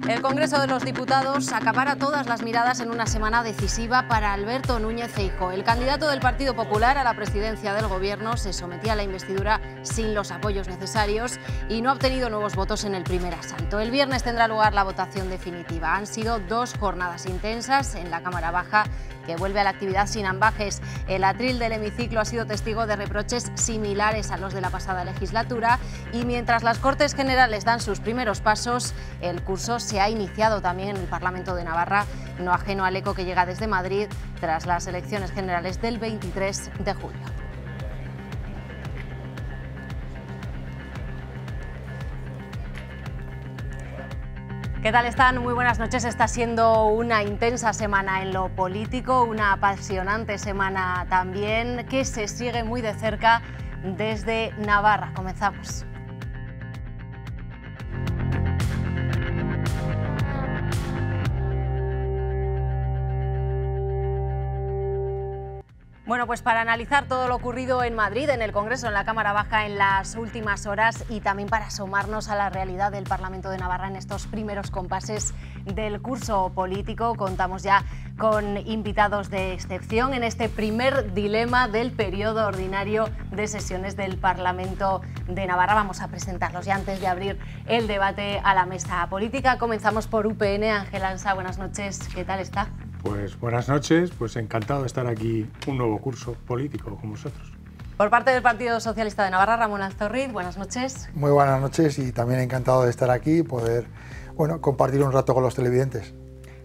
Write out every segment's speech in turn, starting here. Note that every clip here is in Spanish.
El Congreso de los Diputados acapara todas las miradas en una semana decisiva para Alberto Núñez Feijóo. El candidato del Partido Popular a la presidencia del Gobierno se sometía a la investidura sin los apoyos necesarios y no ha obtenido nuevos votos en el primer asalto. El viernes tendrá lugar la votación definitiva. Han sido 2 jornadas intensas en la Cámara Baja, que vuelve a la actividad sin ambajes. El atril del hemiciclo ha sido testigo de reproches similares a los de la pasada legislatura y mientras las Cortes Generales dan sus primeros pasos, el curso se ha iniciado también en el Parlamento de Navarra, no ajeno al eco que llega desde Madrid tras las elecciones generales del 23 de julio. ¿Qué tal están? Muy buenas noches. Está siendo una intensa semana en lo político, una apasionante semana también que se sigue muy de cerca desde Navarra. Comenzamos. Bueno, pues para analizar todo lo ocurrido en Madrid, en el Congreso, en la Cámara Baja en las últimas horas y también para asomarnos a la realidad del Parlamento de Navarra en estos primeros compases del curso político, contamos ya con invitados de excepción en este primer dilema del periodo ordinario de sesiones del Parlamento de Navarra. Vamos a presentarlos ya antes de abrir el debate a la mesa política. Comenzamos por UPN. Ángel Ansa, buenas noches. ¿Qué tal está? Pues buenas noches, pues encantado de estar aquí, un nuevo curso político con vosotros. Por parte del Partido Socialista de Navarra, Ramón Azorriz, buenas noches. Muy buenas noches y también encantado de estar aquí y poder compartir un rato con los televidentes.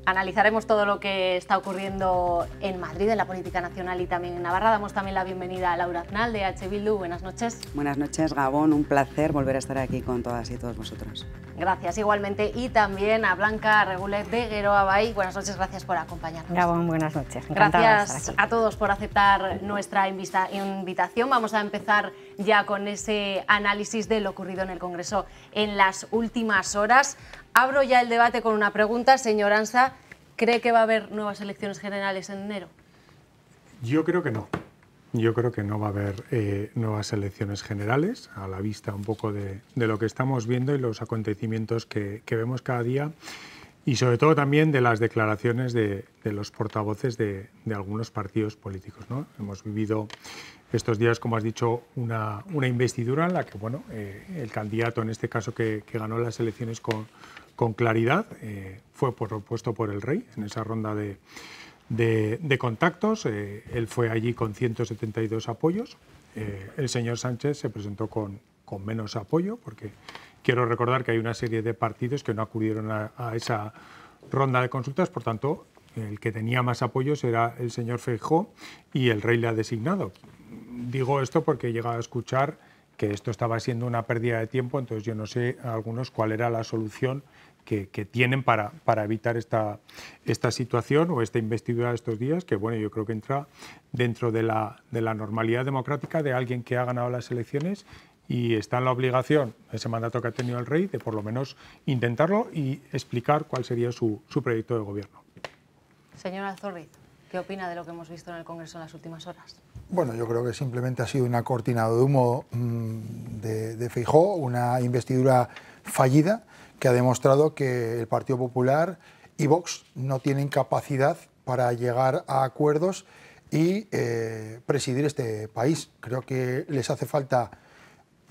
Analizaremos todo lo que está ocurriendo en Madrid, en la política nacional y también en Navarra. Damos también la bienvenida a Laura Aznal, de H. Bildu. Buenas noches. Buenas noches, Gabón. Un placer volver a estar aquí con todas y todos vosotros. Gracias, igualmente. Y también a Blanca Regulet, de Geroa Bai. Buenas noches, gracias por acompañarnos. Gabón, buenas noches. Gracias a todos por aceptar nuestra invitación. Vamos a empezar ya con ese análisis de lo ocurrido en el Congreso en las últimas horas. Abro ya el debate con una pregunta. Señor Ansa, ¿cree que va a haber nuevas elecciones generales en enero? Yo creo que no. Yo creo que no va a haber nuevas elecciones generales, a la vista un poco de lo que estamos viendo y los acontecimientos que vemos cada día, y sobre todo también de las declaraciones de los portavoces de algunos partidos políticos, ¿no? Hemos vivido estos días, como has dicho, una investidura en la que el candidato, en este caso que ganó las elecciones con claridad, fue propuesto por el Rey en esa ronda de contactos. Él fue allí con 172 apoyos. El señor Sánchez se presentó con menos apoyo, porque quiero recordar que hay una serie de partidos que no acudieron a esa ronda de consultas. Por tanto, el que tenía más apoyos era el señor Feijóo y el Rey le ha designado. Digo esto porque he llegado a escuchar que esto estaba siendo una pérdida de tiempo, entonces yo no sé a algunos cuál era la solución que tienen para evitar esta situación o esta investidura de estos días, que yo creo que entra dentro de la normalidad democrática de alguien que ha ganado las elecciones y está en la obligación, ese mandato que ha tenido el Rey, de por lo menos intentarlo y explicar cuál sería su proyecto de gobierno. Señora Azorriz, ¿qué opina de lo que hemos visto en el Congreso en las últimas horas? Bueno, yo creo que simplemente ha sido una cortina de humo de Feijóo, una investidura fallida que ha demostrado que el Partido Popular y Vox no tienen capacidad para llegar a acuerdos y presidir este país. Creo que les hace falta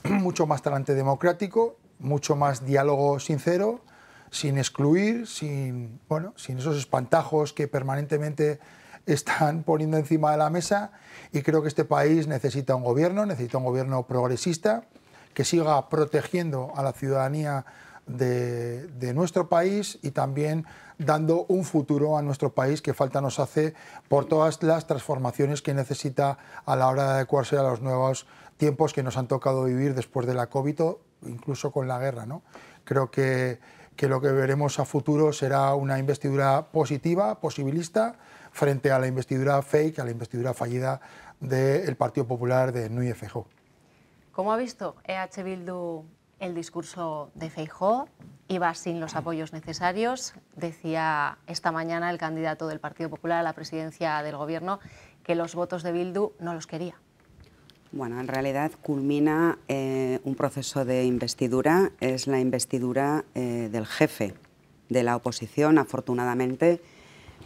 mucho más talante democrático, mucho más diálogo sincero, sin excluir, sin esos espantajos que permanentemente están poniendo encima de la mesa, y creo que este país necesita un gobierno progresista que siga protegiendo a la ciudadanía de nuestro país y también dando un futuro a nuestro país, que falta nos hace por todas las transformaciones que necesita a la hora de adecuarse a los nuevos tiempos que nos han tocado vivir después de la COVID, incluso con la guerra, ¿no? Creo que lo que veremos a futuro será una investidura positiva, posibilista, frente a la investidura fake, a la investidura fallida del Partido Popular de Núñez Feijóo. ¿Cómo ha visto EH Bildu el discurso de Feijóo? Iba sin los apoyos necesarios. Decía esta mañana el candidato del Partido Popular a la presidencia del Gobierno que los votos de Bildu no los quería. Bueno, en realidad culmina un proceso de investidura, es la investidura del jefe de la oposición, afortunadamente.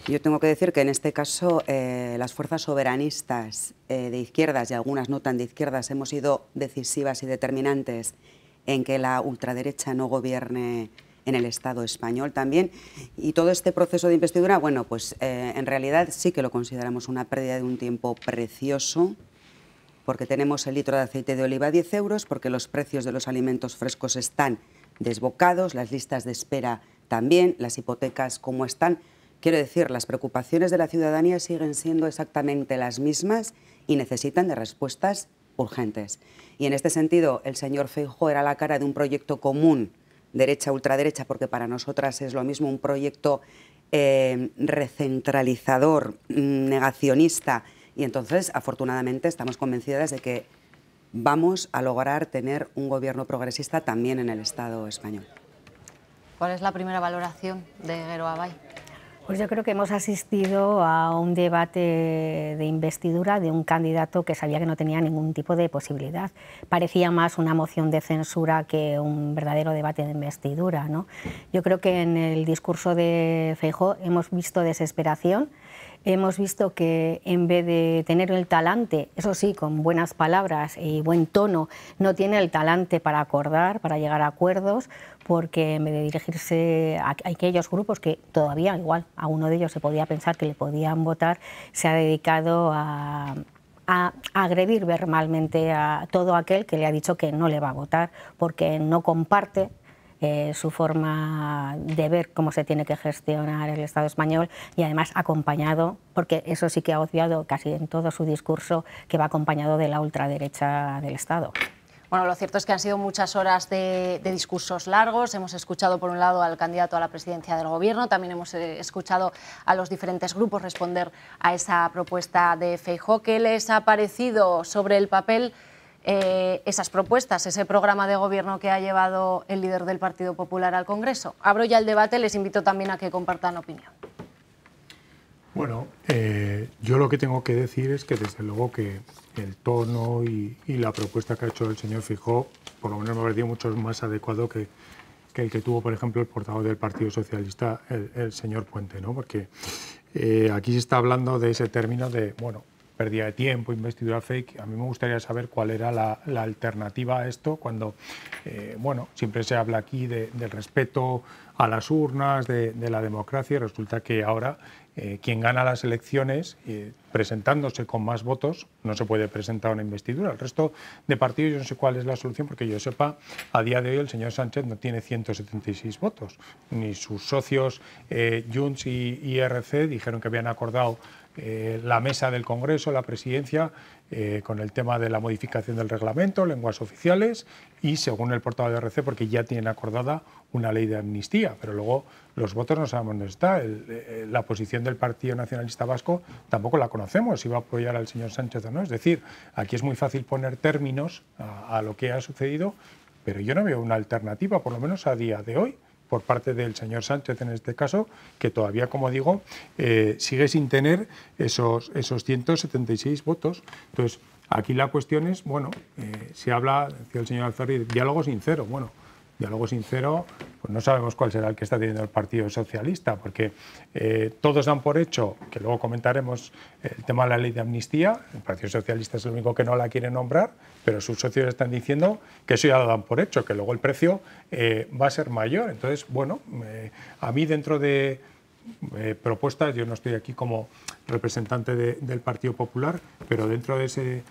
Yo tengo que decir que en este caso las fuerzas soberanistas de izquierdas y algunas no tan de izquierdas hemos sido decisivas y determinantes en que la ultraderecha no gobierne en el Estado español también. Y todo este proceso de investidura, bueno, pues en realidad sí que lo consideramos una pérdida de un tiempo precioso, porque tenemos el litro de aceite de oliva a 10 euros, porque los precios de los alimentos frescos están desbocados, las listas de espera también, las hipotecas como están. Quiero decir, las preocupaciones de la ciudadanía siguen siendo exactamente las mismas y necesitan de respuestas urgentes. Y en este sentido, el señor Feijóo era la cara de un proyecto común, derecha-ultraderecha, porque para nosotras es lo mismo un proyecto recentralizador, negacionista. Y entonces, afortunadamente, estamos convencidas de que vamos a lograr tener un gobierno progresista también en el Estado español. ¿Cuál es la primera valoración de Geroa? Pues yo creo que hemos asistido a un debate de investidura de un candidato que sabía que no tenía ningún tipo de posibilidad. Parecía más una moción de censura que un verdadero debate de investidura, ¿no? Yo creo que en el discurso de Feijóo hemos visto desesperación. Hemos visto que en vez de tener el talante, eso sí, con buenas palabras y buen tono, no tiene el talante para acordar, para llegar a acuerdos, porque en vez de dirigirse a aquellos grupos que todavía igual a uno de ellos se podía pensar que le podían votar, se ha dedicado a agredir verbalmente a todo aquel que le ha dicho que no le va a votar porque no comparte su forma de ver cómo se tiene que gestionar el Estado español, y además acompañado, porque eso sí que ha obviado casi en todo su discurso, que va acompañado de la ultraderecha del Estado. Bueno, lo cierto es que han sido muchas horas de discursos largos. Hemos escuchado por un lado al candidato a la presidencia del Gobierno, también hemos escuchado a los diferentes grupos responder a esa propuesta de Feijóo. ¿Qué les ha parecido sobre el papel esas propuestas, ese programa de gobierno que ha llevado el líder del Partido Popular al Congreso? Abro ya el debate, les invito también a que compartan opinión. Bueno, yo lo que tengo que decir es que desde luego que el tono y la propuesta que ha hecho el señor Feijóo, por lo menos me ha parecido mucho más adecuado que el que tuvo, por ejemplo, el portavoz del Partido Socialista, el señor Puente, ¿no? Porque aquí se está hablando de ese término de, bueno, pérdida de tiempo, investidura fake. A mí me gustaría saber cuál era la alternativa a esto cuando, bueno, siempre se habla aquí del respeto a las urnas, de la democracia, y resulta que ahora quien gana las elecciones presentándose con más votos no se puede presentar una investidura. El resto de partidos yo no sé cuál es la solución, porque yo sepa, a día de hoy el señor Sánchez no tiene 176 votos. Ni sus socios Junts y IRC dijeron que habían acordado la mesa del Congreso, la presidencia, con el tema de la modificación del reglamento, lenguas oficiales, y según el portavoz de IRC, porque ya tienen acordada una ley de amnistía, pero luego los votos no sabemos dónde está. La posición del Partido Nacionalista Vasco tampoco la conocemos, si va a apoyar al señor Sánchez o no. Es decir, aquí es muy fácil poner términos a lo que ha sucedido, pero yo no veo una alternativa, por lo menos a día de hoy, por parte del señor Sánchez en este caso, que todavía, como digo, sigue sin tener esos 176 votos. Entonces, aquí la cuestión es, bueno, se habla, decía el señor Alzorri, de diálogo sincero. Bueno, diálogo sincero, pues no sabemos cuál será el que está teniendo el Partido Socialista, porque todos dan por hecho, que luego comentaremos el tema de la ley de amnistía, el Partido Socialista es el único que no la quiere nombrar, pero sus socios están diciendo que eso ya lo dan por hecho, que luego el precio va a ser mayor. Entonces, bueno, a mí dentro de propuestas, yo no estoy aquí como representante del Partido Popular, pero dentro de ese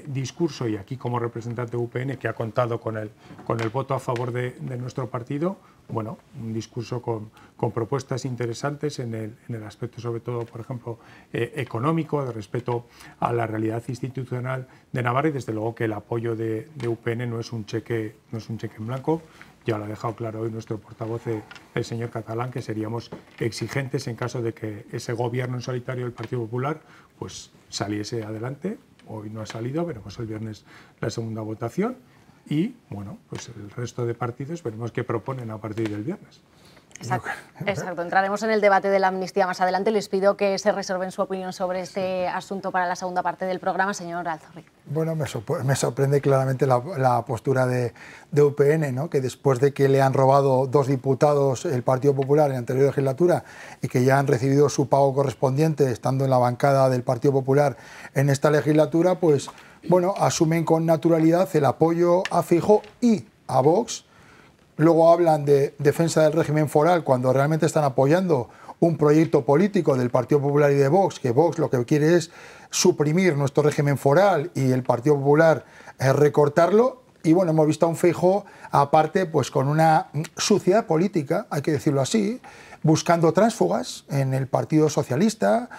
discurso, y aquí como representante de UPN, que ha contado con el voto a favor de nuestro partido, bueno, un discurso con propuestas interesantes en el aspecto, sobre todo, por ejemplo, económico, de respeto a la realidad institucional de Navarra, y desde luego que el apoyo de UPN no es un cheque en blanco. Ya lo ha dejado claro hoy nuestro portavoz, el señor Catalán, que seríamos exigentes en caso de que ese gobierno en solitario del Partido Popular pues saliese adelante. Hoy no ha salido, veremos el viernes la segunda votación y, bueno, pues el resto de partidos veremos qué proponen a partir del viernes. Exacto, entraremos en el debate de la amnistía más adelante. Les pido que se reserven su opinión sobre este asunto para la segunda parte del programa, señor Alzorri. Bueno, me sorprende claramente la postura de UPN, ¿no? Que después de que le han robado 2 diputados el Partido Popular en la anterior legislatura y que ya han recibido su pago correspondiente estando en la bancada del Partido Popular en esta legislatura, pues bueno, asumen con naturalidad el apoyo a Feijóo y a Vox. Luego hablan de defensa del régimen foral cuando realmente están apoyando un proyecto político del Partido Popular y de Vox, que Vox lo que quiere es suprimir nuestro régimen foral y el Partido Popular recortarlo. Y bueno, hemos visto a un Feijóo aparte pues con una suciedad política, hay que decirlo así, buscando tránsfugas en el Partido Socialista,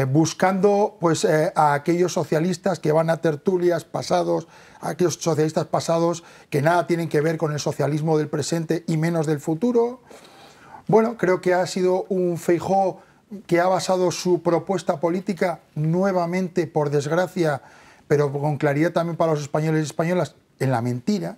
buscando pues a aquellos socialistas que van a tertulias pasados, a aquellos socialistas pasados que nada tienen que ver con el socialismo del presente y menos del futuro. Bueno, creo que ha sido un Feijóo que ha basado su propuesta política nuevamente, por desgracia, pero con claridad también para los españoles y españolas, en la mentira.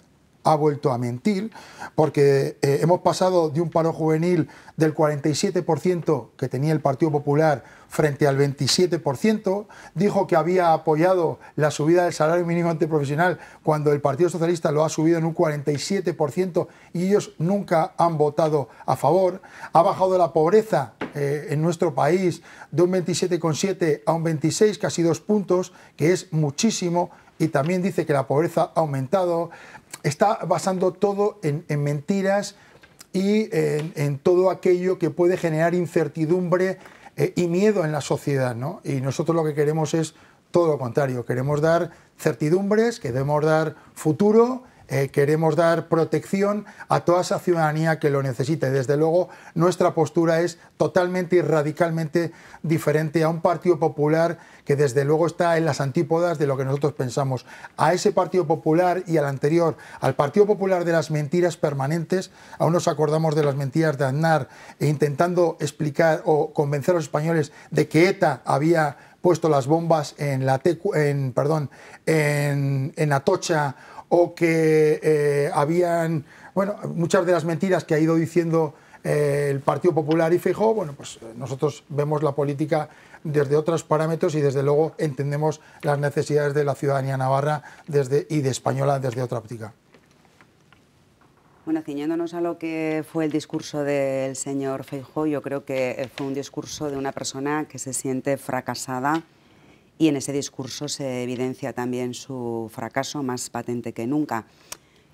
Ha vuelto a mentir, porque hemos pasado de un paro juvenil del 47% que tenía el Partido Popular frente al 27%, dijo que había apoyado la subida del salario mínimo interprofesional cuando el Partido Socialista lo ha subido en un 47% y ellos nunca han votado a favor, ha bajado la pobreza en nuestro país de un 27,7 a un 26, casi 2 puntos, que es muchísimo, y también dice que la pobreza ha aumentado. Está basando todo en mentiras y en todo aquello que puede generar incertidumbre y miedo en la sociedad, ¿no? Y nosotros lo que queremos es todo lo contrario. Queremos dar certidumbres, queremos dar futuro, queremos dar protección a toda esa ciudadanía que lo necesita. Y desde luego nuestra postura es totalmente y radicalmente diferente a un Partido Popular que desde luego está en las antípodas de lo que nosotros pensamos. A ese Partido Popular y al anterior, al Partido Popular de las mentiras permanentes, aún nos acordamos de las mentiras de Aznar, intentando explicar o convencer a los españoles de que ETA había puesto las bombas en Atocha, o que habían, bueno, muchas de las mentiras que ha ido diciendo el Partido Popular y Feijóo. Bueno, pues nosotros vemos la política desde otros parámetros y desde luego entendemos las necesidades de la ciudadanía navarra y de española desde otra óptica. Bueno, ciñéndonos a lo que fue el discurso del señor Feijóo, yo creo que fue un discurso de una persona que se siente fracasada, y en ese discurso se evidencia también su fracaso más patente que nunca.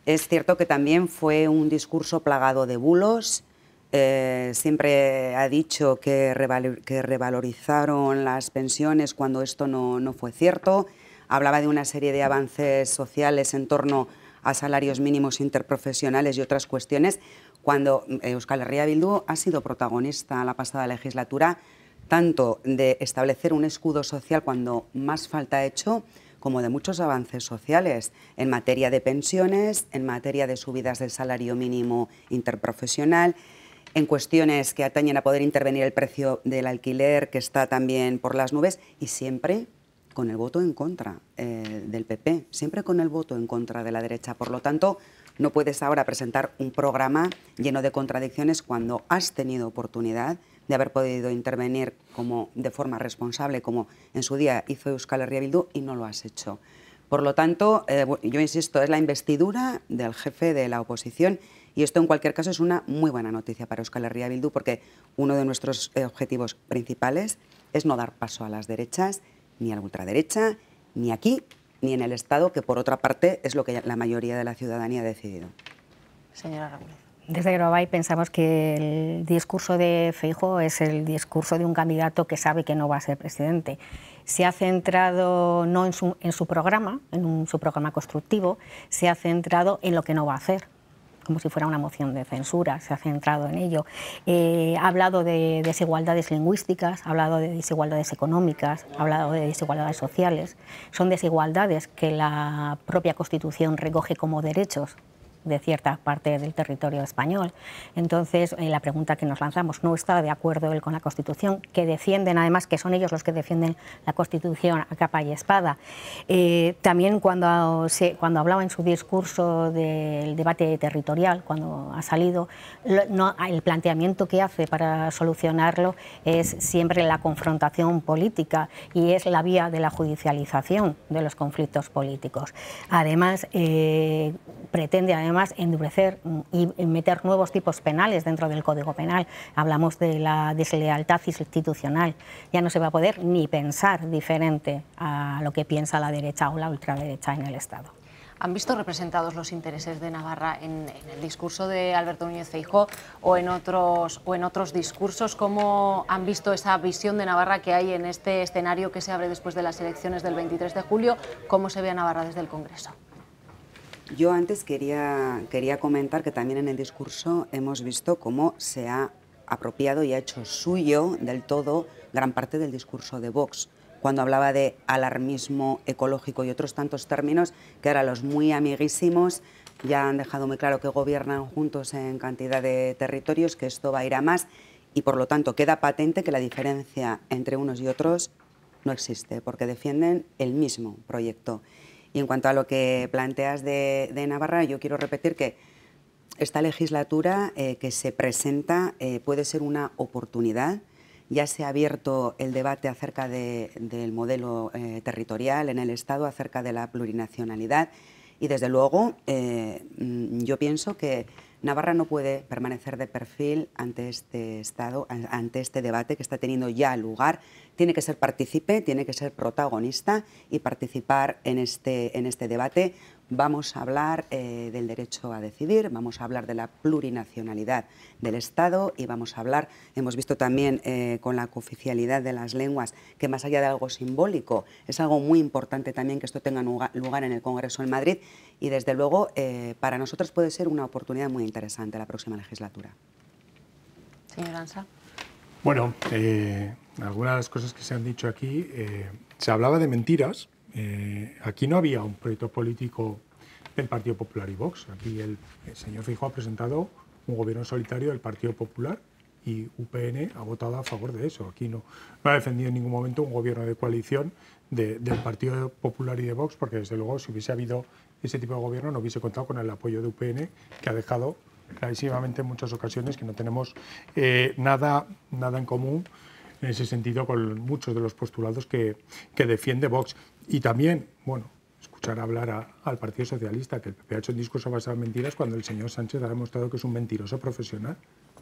Es cierto que también fue un discurso plagado de bulos. Siempre ha dicho que revalorizaron las pensiones cuando esto no fue cierto. Hablaba de una serie de avances sociales en torno a salarios mínimos interprofesionales y otras cuestiones, cuando Euskal Herria Bildu ha sido protagonista la pasada legislatura tanto de establecer un escudo social cuando más falta ha hecho, como de muchos avances sociales en materia de pensiones, en materia de subidas del salario mínimo interprofesional, en cuestiones que atañen a poder intervenir el precio del alquiler, que está también por las nubes, y siempre con el voto en contra del PP, siempre con el voto en contra de la derecha. Por lo tanto, no puedes ahora presentar un programa lleno de contradicciones cuando has tenido oportunidad de haber podido intervenir de forma responsable, como en su día hizo Euskal Herria Bildu, y no lo has hecho. Por lo tanto, yo insisto, es la investidura del jefe de la oposición, y esto en cualquier caso es una muy buena noticia para Euskal Herria Bildu, porque uno de nuestros objetivos principales es no dar paso a las derechas, ni a la ultraderecha, ni aquí, ni en el Estado, que por otra parte es lo que la mayoría de la ciudadanía ha decidido. Señora Ramírez. Desde Gerobai pensamos que el discurso de Feijóo es el discurso de un candidato que sabe que no va a ser presidente. Se ha centrado no en su programa, su programa constructivo, se ha centrado en lo que no va a hacer, como si fuera una moción de censura, se ha centrado en ello. Ha hablado de desigualdades lingüísticas, ha hablado de desigualdades económicas, ha hablado de desigualdades sociales. Son desigualdades que la propia Constitución recoge como derechos de cierta parte del territorio español. Entonces, la pregunta que nos lanzamos, ¿no está de acuerdo él con la Constitución? Que defienden, además, que son ellos los que defienden la Constitución a capa y espada. También cuando hablaba en su discurso del debate territorial, cuando ha salido, el planteamiento que hace para solucionarlo es siempre la confrontación política y es la vía de la judicialización de los conflictos políticos. Además, pretende endurecer y meter nuevos tipos penales dentro del Código Penal. Hablamos de la deslealtad institucional. Ya no se va a poder ni pensar diferente a lo que piensa la derecha o la ultraderecha en el Estado. ¿Han visto representados los intereses de Navarra en el discurso de Alberto Núñez Feijóo o en otros discursos? ¿Cómo han visto esa visión de Navarra que hay en este escenario que se abre después de las elecciones del 23 de julio? ¿Cómo se ve a Navarra desde el Congreso? Yo antes quería comentar que también en el discurso hemos visto cómo se ha apropiado y ha hecho suyo del todo gran parte del discurso de Vox, cuando hablaba de alarmismo ecológico y otros tantos términos que ahora los muy amiguísimos ya han dejado muy claro que gobiernan juntos en cantidad de territorios, que esto va a ir a más y por lo tanto queda patente que la diferencia entre unos y otros no existe porque defienden el mismo proyecto. Y en cuanto a lo que planteas de Navarra, yo quiero repetir que esta legislatura que se presenta puede ser una oportunidad. Ya se ha abierto el debate acerca del modelo territorial en el Estado, acerca de la plurinacionalidad y desde luego yo pienso que Navarra no puede permanecer de perfil ante este debate que está teniendo ya lugar. Tiene que ser partícipe, tiene que ser protagonista y participar en este debate. Vamos a hablar del derecho a decidir, vamos a hablar de la plurinacionalidad del Estado y vamos a hablar, hemos visto también con la cooficialidad de las lenguas, que más allá de algo simbólico, es algo muy importante también que esto tenga lugar en el Congreso en Madrid y desde luego para nosotros puede ser una oportunidad muy interesante la próxima legislatura. Señor Ansa. Bueno, algunas de las cosas que se han dicho aquí, se hablaba de mentiras. Aquí no había un proyecto político del Partido Popular y Vox. Aquí el señor Feijóo ha presentado un gobierno solitario del Partido Popular y UPN ha votado a favor de eso. Aquí no ha defendido en ningún momento un gobierno de coalición del Partido Popular y de Vox, porque desde luego si hubiese habido ese tipo de gobierno no hubiese contado con el apoyo de UPN, que ha dejado clarísimamente en muchas ocasiones que no tenemos nada en común en ese sentido con muchos de los postulados que defiende Vox. Y también, bueno, escuchar hablar al Partido Socialista, que el PP ha hecho un discurso basado en mentiras cuando el señor Sánchez ha demostrado que es un mentiroso profesional.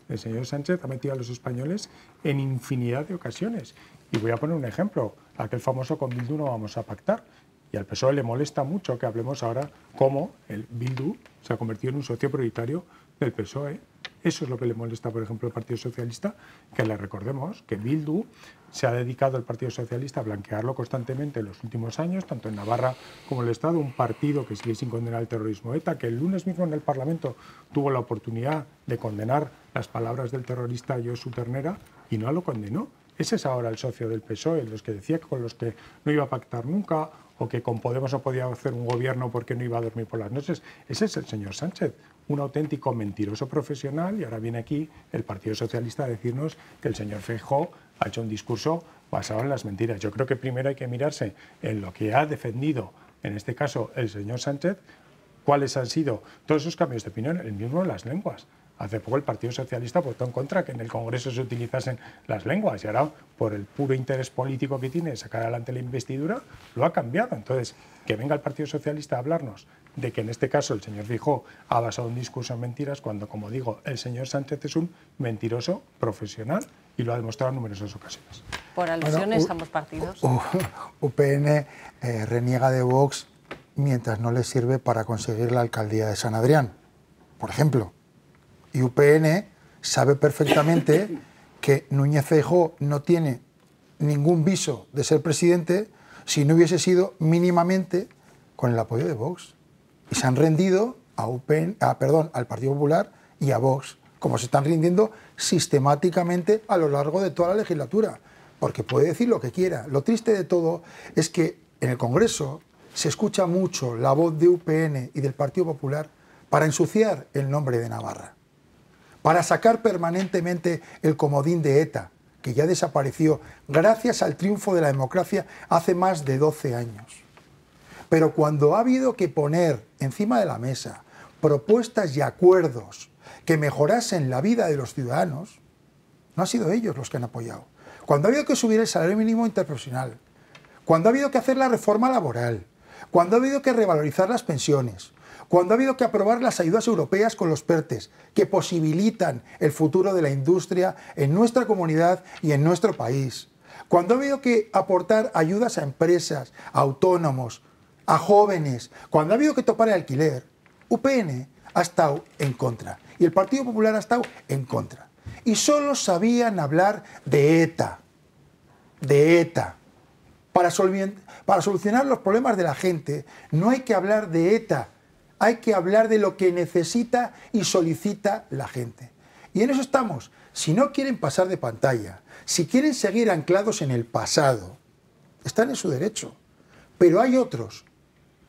El señor Sánchez ha metido a los españoles en infinidad de ocasiones. Y voy a poner un ejemplo, aquel famoso con Bildu no vamos a pactar. Y al PSOE le molesta mucho que hablemos ahora cómo el Bildu se ha convertido en un socio prioritario del PSOE. Eso es lo que le molesta, por ejemplo, al Partido Socialista, que le recordemos que Bildu se ha dedicado al Partido Socialista a blanquearlo constantemente en los últimos años, tanto en Navarra como en el Estado, un partido que sigue sin condenar el terrorismo ETA, que el lunes mismo en el Parlamento tuvo la oportunidad de condenar las palabras del terrorista Josu Ternera y no lo condenó. Ese es ahora el socio del PSOE, los que decía que con los que no iba a pactar nunca o que con Podemos no podía hacer un gobierno porque no iba a dormir por las noches. Ese es el señor Sánchez, un auténtico mentiroso profesional, y ahora viene aquí el Partido Socialista a decirnos que el señor Feijóo ha hecho un discurso basado en las mentiras. Yo creo que primero hay que mirarse en lo que ha defendido, en este caso, el señor Sánchez, cuáles han sido todos esos cambios de opinión, el mismo en las lenguas. Hace poco el Partido Socialista votó en contra que en el Congreso se utilizasen las lenguas y ahora, por el puro interés político que tiene de sacar adelante la investidura, lo ha cambiado. Entonces, que venga el Partido Socialista a hablarnos de que en este caso el señor Feijóo ha basado un discurso en mentiras, cuando, como digo, el señor Sánchez es un mentiroso profesional y lo ha demostrado en numerosas ocasiones. Por alusiones ambos partidos. UPN reniega de Vox mientras no le sirve para conseguir la alcaldía de San Adrián, por ejemplo. Y UPN sabe perfectamente que Núñez Feijóo no tiene ningún viso de ser presidente si no hubiese sido mínimamente con el apoyo de Vox. Y se han rendido al Partido Popular y a Vox, como se están rindiendo sistemáticamente a lo largo de toda la legislatura, porque puede decir lo que quiera. Lo triste de todo es que en el Congreso se escucha mucho la voz de UPN y del Partido Popular, para ensuciar el nombre de Navarra, para sacar permanentemente el comodín de ETA, que ya desapareció gracias al triunfo de la democracia hace más de 12 años. Pero cuando ha habido que poner encima de la mesa propuestas y acuerdos que mejorasen la vida de los ciudadanos, no han sido ellos los que han apoyado. Cuando ha habido que subir el salario mínimo interprofesional, cuando ha habido que hacer la reforma laboral, cuando ha habido que revalorizar las pensiones, cuando ha habido que aprobar las ayudas europeas con los PERTEs, que posibilitan el futuro de la industria en nuestra comunidad y en nuestro país, cuando ha habido que aportar ayudas a empresas, a autónomos, a jóvenes, cuando ha habido que topar el alquiler, UPN ha estado en contra y el Partido Popular ha estado en contra. Y solo sabían hablar de ETA, de ETA. Para solucionar los problemas de la gente no hay que hablar de ETA, hay que hablar de lo que necesita y solicita la gente. Y en eso estamos. Si no quieren pasar de pantalla, si quieren seguir anclados en el pasado, están en su derecho. Pero hay otros,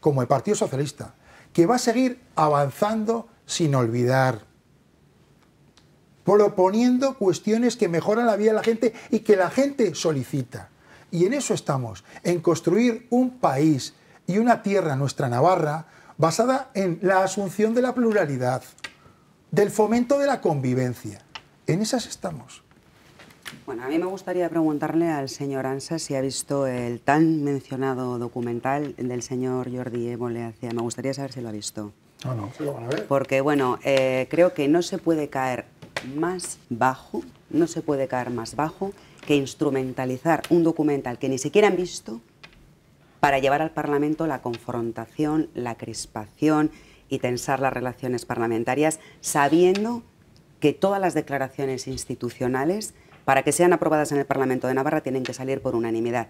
como el Partido Socialista, que va a seguir avanzando sin olvidar, proponiendo cuestiones que mejoran la vida de la gente y que la gente solicita. Y en eso estamos, en construir un país y una tierra, nuestra Navarra, basada en la asunción de la pluralidad, del fomento de la convivencia. En esas estamos. Bueno, a mí me gustaría preguntarle al señor Ansa si ha visto el tan mencionado documental del señor Jordi Évole hacia... Me gustaría saber si lo ha visto. No, se lo van a ver. Porque, bueno, creo que no se puede caer más bajo, que instrumentalizar un documental que ni siquiera han visto para llevar al Parlamento la confrontación, la crispación y tensar las relaciones parlamentarias, sabiendo que todas las declaraciones institucionales, para que sean aprobadas en el Parlamento de Navarra, tienen que salir por unanimidad.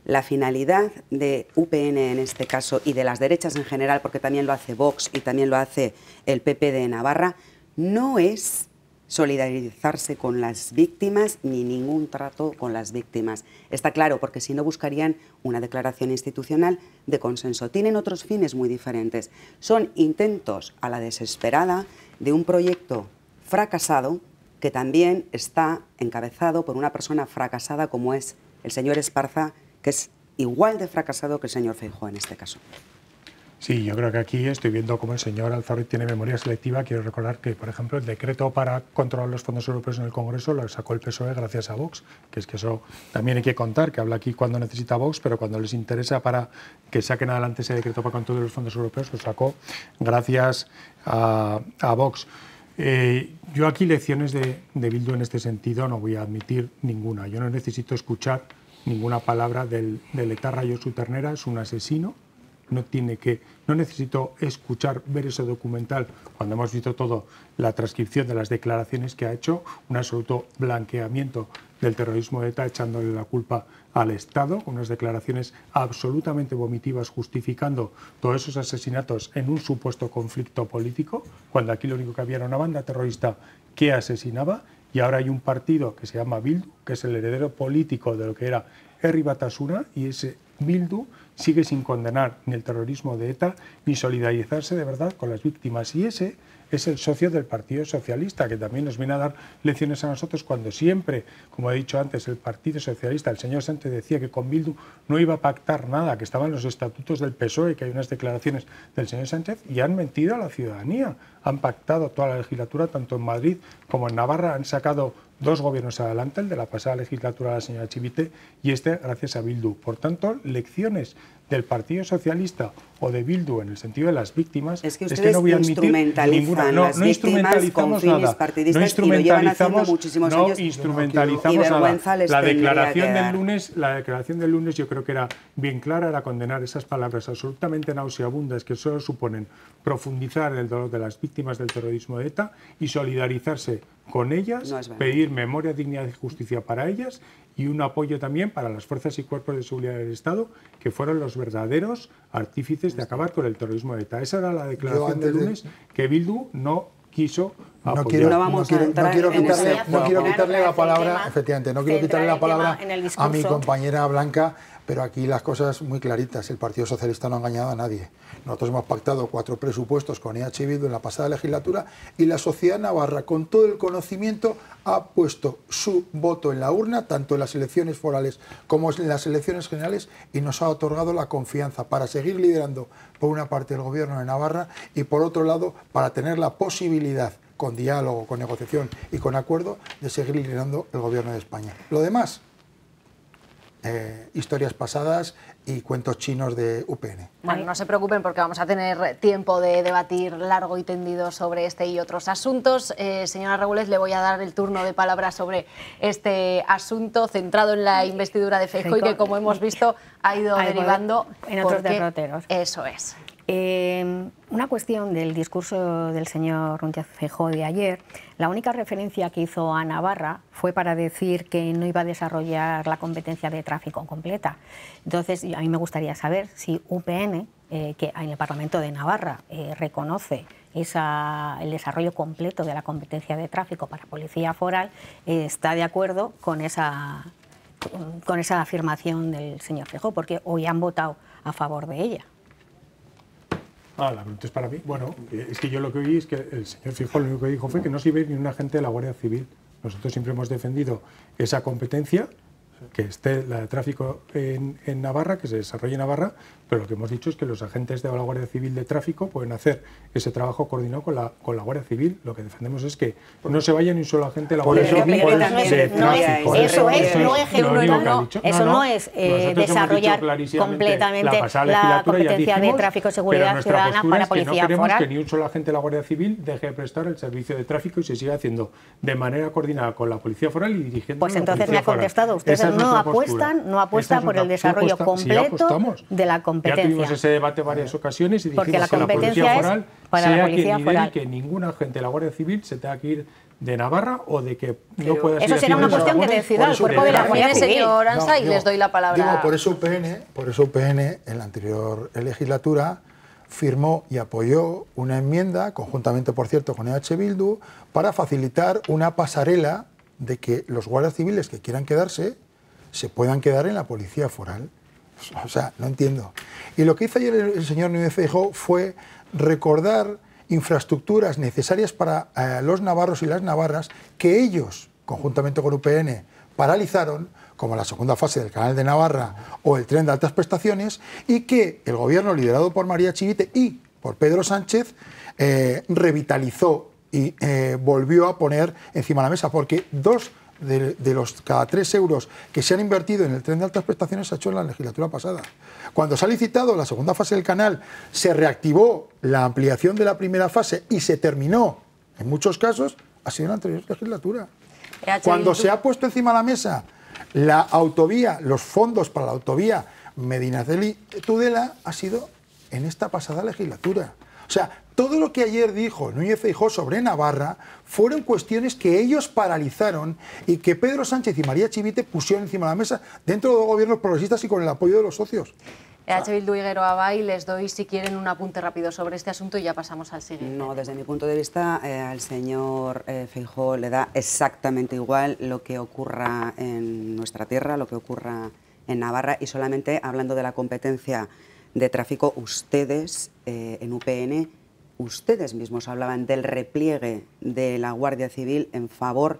La finalidad de UPN en este caso, y de las derechas en general, porque también lo hace Vox y también lo hace el PP de Navarra, no es solidarizarse con las víctimas ni ningún trato con las víctimas. Está claro, porque si no buscarían una declaración institucional de consenso. Tienen otros fines muy diferentes. Son intentos a la desesperada de un proyecto fracasado que también está encabezado por una persona fracasada como es el señor Esparza, que es igual de fracasado que el señor Feijóo en este caso. Sí, yo creo que aquí estoy viendo cómo el señor Alzorri tiene memoria selectiva. Quiero recordar que, por ejemplo, el decreto para controlar los fondos europeos en el Congreso lo sacó el PSOE gracias a Vox, que es que eso también hay que contar, que habla aquí cuando necesita Vox, pero cuando les interesa para que saquen adelante ese decreto para controlar los fondos europeos, lo sacó gracias a Vox. Yo aquí lecciones de Bildu en este sentido no voy a admitir ninguna. Yo no necesito escuchar ninguna palabra del etarra Josu Ternera, es un asesino. No necesito escuchar, ver ese documental cuando hemos visto todo, la transcripción de las declaraciones que ha hecho, un absoluto blanqueamiento del terrorismo de ETA, echándole la culpa al Estado, con unas declaraciones absolutamente vomitivas justificando todos esos asesinatos en un supuesto conflicto político, cuando aquí lo único que había era una banda terrorista que asesinaba, y ahora hay un partido que se llama Bildu, que es el heredero político de lo que era Herri Batasuna, y ese Bildu sigue sin condenar ni el terrorismo de ETA ni solidarizarse de verdad con las víctimas. Y ese es el socio del Partido Socialista, que también nos viene a dar lecciones a nosotros cuando siempre, como he dicho antes, el Partido Socialista, el señor Sánchez decía que con Bildu no iba a pactar nada, que estaban los estatutos del PSOE, que hay unas declaraciones del señor Sánchez, y han mentido a la ciudadanía. Han pactado toda la legislatura, tanto en Madrid como en Navarra, han sacado 2 gobiernos adelante, el de la pasada legislatura de la señora Chivite y este gracias a Bildu. Por tanto, lecciones del Partido Socialista o de Bildu en el sentido de las víctimas, es que no voy a admitir ninguna. No instrumentalizamos nada. No instrumentalizamos, nada. La declaración del lunes yo creo que era bien clara, era condenar esas palabras absolutamente nauseabundas que solo suponen profundizar en el dolor de las víctimas del terrorismo de ETA y solidarizarse con ellas, pedir memoria, dignidad y justicia para ellas y un apoyo también para las fuerzas y cuerpos de seguridad del Estado, que fueron los verdaderos artífices de acabar con el terrorismo de ETA. Esa era la declaración del lunes que Bildu no quiso No quiero quitarle la palabra, tema, efectivamente, no quiero quitarle la palabra a mi discurso. compañera Blanca, pero aquí las cosas muy claritas. El Partido Socialista no ha engañado a nadie. Nosotros hemos pactado 4 presupuestos con EH Bildu en la pasada legislatura y la sociedad navarra, con todo el conocimiento, ha puesto su voto en la urna, tanto en las elecciones forales como en las elecciones generales, y nos ha otorgado la confianza para seguir liderando, por una parte, el gobierno de Navarra y, por otro lado, para tener la posibilidad, con diálogo, con negociación y con acuerdo, de seguir liderando el gobierno de España. Lo demás, historias pasadas y cuentos chinos de UPN. Bueno, no se preocupen porque vamos a tener tiempo de debatir largo y tendido sobre este y otros asuntos. Señora Regules, le voy a dar el turno de palabra sobre este asunto centrado en la investidura de Feijóo y que, como hemos visto, ha ido derivando en otros derroteros. Eso es. Una cuestión del discurso del señor Núñez Feijóo de ayer, la única referencia que hizo a Navarra fue para decir que no iba a desarrollar la competencia de tráfico completa. Entonces, a mí me gustaría saber si UPN, que en el Parlamento de Navarra reconoce el desarrollo completo de la competencia de tráfico para Policía Foral, está de acuerdo con esa afirmación del señor Feijóo, porque hoy han votado a favor de ella. La pregunta es para mí. Bueno, es que yo lo que oí es que el señor Feijóo lo único que dijo fue que no se iba a ir ni un agente de la Guardia Civil. Nosotros siempre hemos defendido esa competencia, que esté la de tráfico en Navarra, que se desarrolle en Navarra, pero lo que hemos dicho es que los agentes de la Guardia Civil de tráfico pueden hacer ese trabajo coordinado con la Guardia Civil. Lo que defendemos es que no se vaya ni un solo agente de la Guardia Civil de tráfico. Eso no es desarrollar completamente la competencia de tráfico y seguridad ciudadana para Policía Foral. No queremos que ni un solo agente de la Guardia Civil deje de prestar el servicio de tráfico y se siga haciendo de manera coordinada con la Policía Foral y dirigiendo. Pues entonces me ha contestado, ustedes no apuestan por el desarrollo completo de la competencia. Ya tuvimos ese debate en varias ocasiones y dijimos que la Policía Foral sea quien lidere, que ningún agente de la Guardia Civil se tenga que ir de Navarra o de que no pueda ser. Eso será una cuestión que decida el cuerpo de la Guardia Civil. Señor Ansa, y les doy la palabra. Por eso UPN en la anterior legislatura firmó y apoyó una enmienda, conjuntamente, por cierto, con EH Bildu, para facilitar una pasarela de que los guardias civiles que quieran quedarse se puedan quedar en la Policía Foral. O sea, no entiendo. Y lo que hizo ayer el señor Núñez Feijóo fue recordar infraestructuras necesarias para los navarros y las navarras que ellos, conjuntamente con UPN, paralizaron, como la segunda fase del Canal de Navarra o el tren de altas prestaciones, y que el gobierno liderado por María Chivite y por Pedro Sánchez revitalizó y volvió a poner encima de la mesa, porque de los cada 3 euros que se han invertido en el tren de altas prestaciones se ha hecho en la legislatura pasada. Cuando se ha licitado la segunda fase del canal, se reactivó la ampliación de la primera fase y se terminó, en muchos casos, ha sido en la anterior legislatura. Cuando se ha puesto encima de la mesa la autovía, los fondos para la autovía Medinaceli-Tudela, ha sido en esta pasada legislatura. O sea, todo lo que ayer dijo Núñez Feijóo sobre Navarra fueron cuestiones que ellos paralizaron y que Pedro Sánchez y María Chivite pusieron encima de la mesa dentro de los gobiernos progresistas y con el apoyo de los socios. EH Bildu y Geroa Bai, les doy, si quieren, un apunte rápido sobre este asunto y ya pasamos al siguiente. No, desde mi punto de vista, al señor Feijóo le da exactamente igual lo que ocurra en nuestra tierra, lo que ocurra en Navarra, y solamente hablando de la competencia de tráfico, ustedes en UPN, ustedes mismos hablaban del repliegue de la Guardia Civil en favor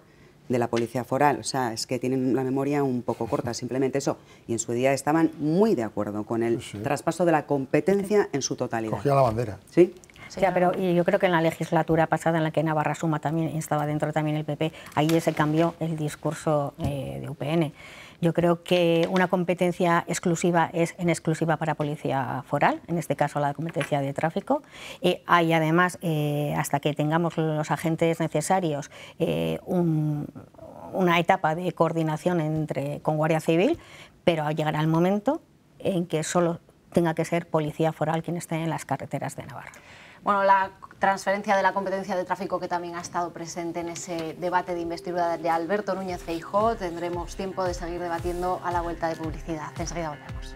de la Policía Foral. O sea, es que tienen la memoria un poco corta, simplemente eso. Y en su día estaban muy de acuerdo con el traspaso de la competencia en su totalidad. Cogía la bandera. ¿Sí? Sí, pero yo creo que en la legislatura pasada, en la que Navarra Suma también estaba dentro también el PP, ahí se cambió el discurso de UPN. Yo creo que una competencia exclusiva es en exclusiva para Policía Foral, en este caso la competencia de tráfico. Hay además, hasta que tengamos los agentes necesarios, una etapa de coordinación con Guardia Civil, pero llegará el momento en que solo tenga que ser Policía Foral quien esté en las carreteras de Navarra. Bueno, la transferencia de la competencia de tráfico, que también ha estado presente en ese debate de investidura de Alberto Núñez Feijóo, tendremos tiempo de seguir debatiendo a la vuelta de publicidad. Enseguida volvemos.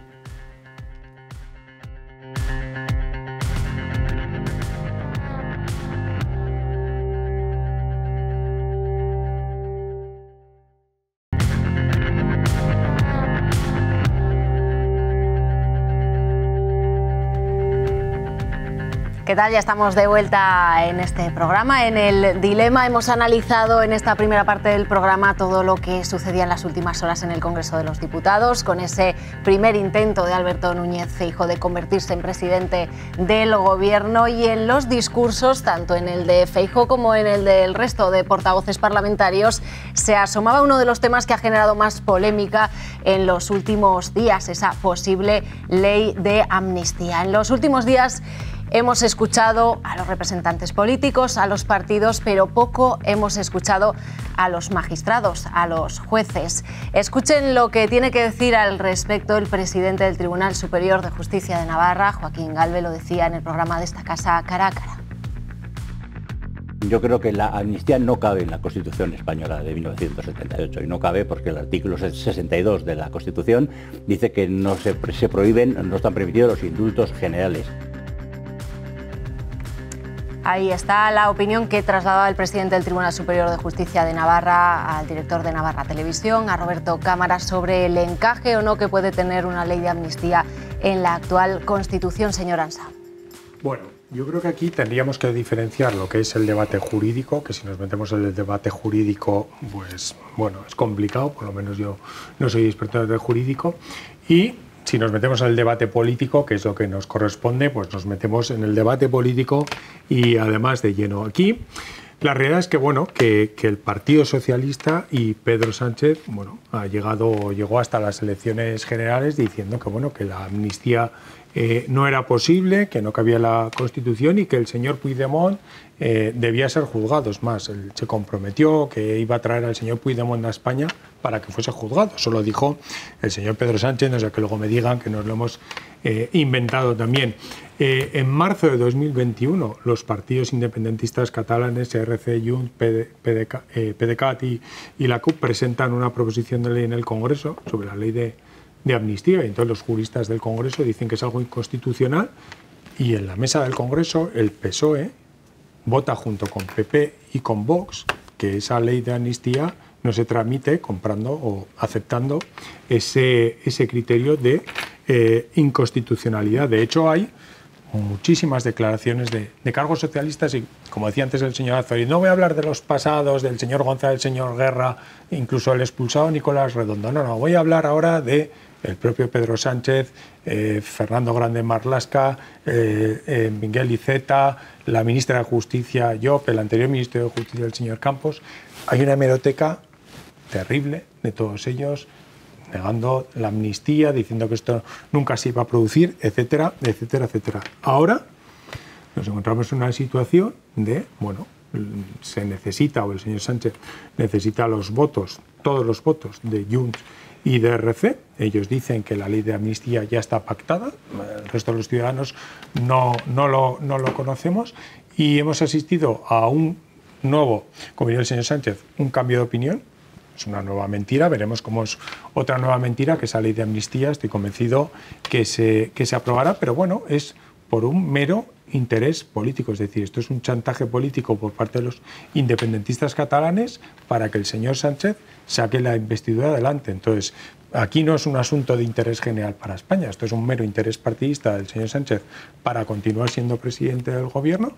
¿Qué tal? Ya estamos de vuelta en este programa, en El Dilema. Hemos analizado en esta primera parte del programa todo lo que sucedía en las últimas horas en el Congreso de los Diputados, con ese primer intento de Alberto Núñez Feijóo de convertirse en presidente del Gobierno, y en los discursos, tanto en el de Feijóo como en el del resto de portavoces parlamentarios, se asomaba uno de los temas que ha generado más polémica en los últimos días, esa posible ley de amnistía. En los últimos días hemos escuchado a los representantes políticos, a los partidos, pero poco hemos escuchado a los magistrados, a los jueces. Escuchen lo que tiene que decir al respecto el presidente del Tribunal Superior de Justicia de Navarra, Joaquín Galve. Lo decía en el programa de esta casa Cara a Cara. Yo creo que la amnistía no cabe en la Constitución española de 1978, y no cabe porque el artículo 62 de la Constitución dice que no se prohíben, no están permitidos los indultos generales. Ahí está la opinión que trasladaba el presidente del Tribunal Superior de Justicia de Navarra al director de Navarra Televisión, a Roberto Cámara, sobre el encaje o no que puede tener una ley de amnistía en la actual Constitución. Señor Ansa. Bueno, yo creo que aquí tendríamos que diferenciar lo que es el debate jurídico, que si nos metemos en el debate jurídico, pues bueno, es complicado, por lo menos yo no soy experto en el jurídico, y si nos metemos en el debate político, que es lo que nos corresponde, pues nos metemos en el debate político y además de lleno. Aquí la realidad es que, bueno, que el Partido Socialista y Pedro Sánchez, bueno, llegó hasta las elecciones generales diciendo que, bueno, que la amnistía no era posible, que no cabía la Constitución y que el señor Puigdemont debía ser juzgado. Es más, él se comprometió que iba a traer al señor Puigdemont a España para que fuese juzgado. Eso lo dijo el señor Pedro Sánchez, no sé que luego me digan que nos lo hemos inventado también. En marzo de 2021, los partidos independentistas catalanes, ERC, Junts, PDeCAT y la CUP presentan una proposición de ley en el Congreso sobre la ley de amnistía, y entonces los juristas del Congreso dicen que es algo inconstitucional, y en la mesa del Congreso el PSOE vota junto con PP y con Vox que esa ley de amnistía no se tramite comprando o aceptando ese criterio de inconstitucionalidad. De hecho, hay muchísimas declaraciones de cargos socialistas y, como decía antes el señor Azori, no voy a hablar de los pasados, del señor González, del señor Guerra, incluso el expulsado Nicolás Redondo. No, voy a hablar ahora de el propio Pedro Sánchez, Fernando Grande Marlaska, Miguel Iceta, la ministra de Justicia, Llop, el anterior ministro de Justicia, el señor Campos. Hay una hemeroteca terrible de todos ellos, negando la amnistía, diciendo que esto nunca se iba a producir, etcétera, etcétera, etcétera. Ahora nos encontramos en una situación de, bueno, se necesita, o el señor Sánchez necesita los votos, todos los votos de Junts y de ERC. Ellos dicen que la ley de amnistía ya está pactada, el resto de los ciudadanos no lo conocemos, y hemos asistido a un nuevo, como diría el señor Sánchez, un cambio de opinión. Es una nueva mentira, veremos cómo es otra nueva mentira, que esa ley de amnistía, estoy convencido que se aprobará, pero bueno, es por un mero interés político, es decir, esto es un chantaje político por parte de los independentistas catalanes para que el señor Sánchez saque la investidura adelante. Entonces, aquí no es un asunto de interés general para España, esto es un mero interés partidista del señor Sánchez para continuar siendo presidente del Gobierno,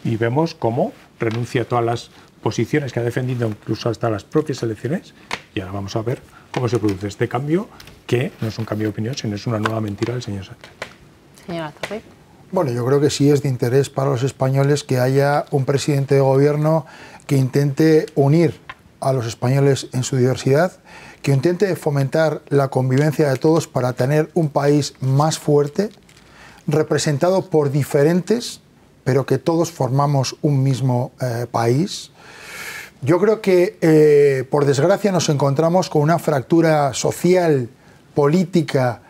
y vemos cómo renuncia a todas las posiciones que ha defendido incluso hasta las propias elecciones, y ahora vamos a ver cómo se produce este cambio, que no es un cambio de opinión, sino es una nueva mentira del señor Sánchez. Señora Torre. Bueno, yo creo que sí es de interés para los españoles que haya un presidente de gobierno que intente unir a los españoles en su diversidad, que intente fomentar la convivencia de todos para tener un país más fuerte, representado por diferentes, pero que todos formamos un mismo país. Yo creo que, por desgracia, nos encontramos con una fractura social, política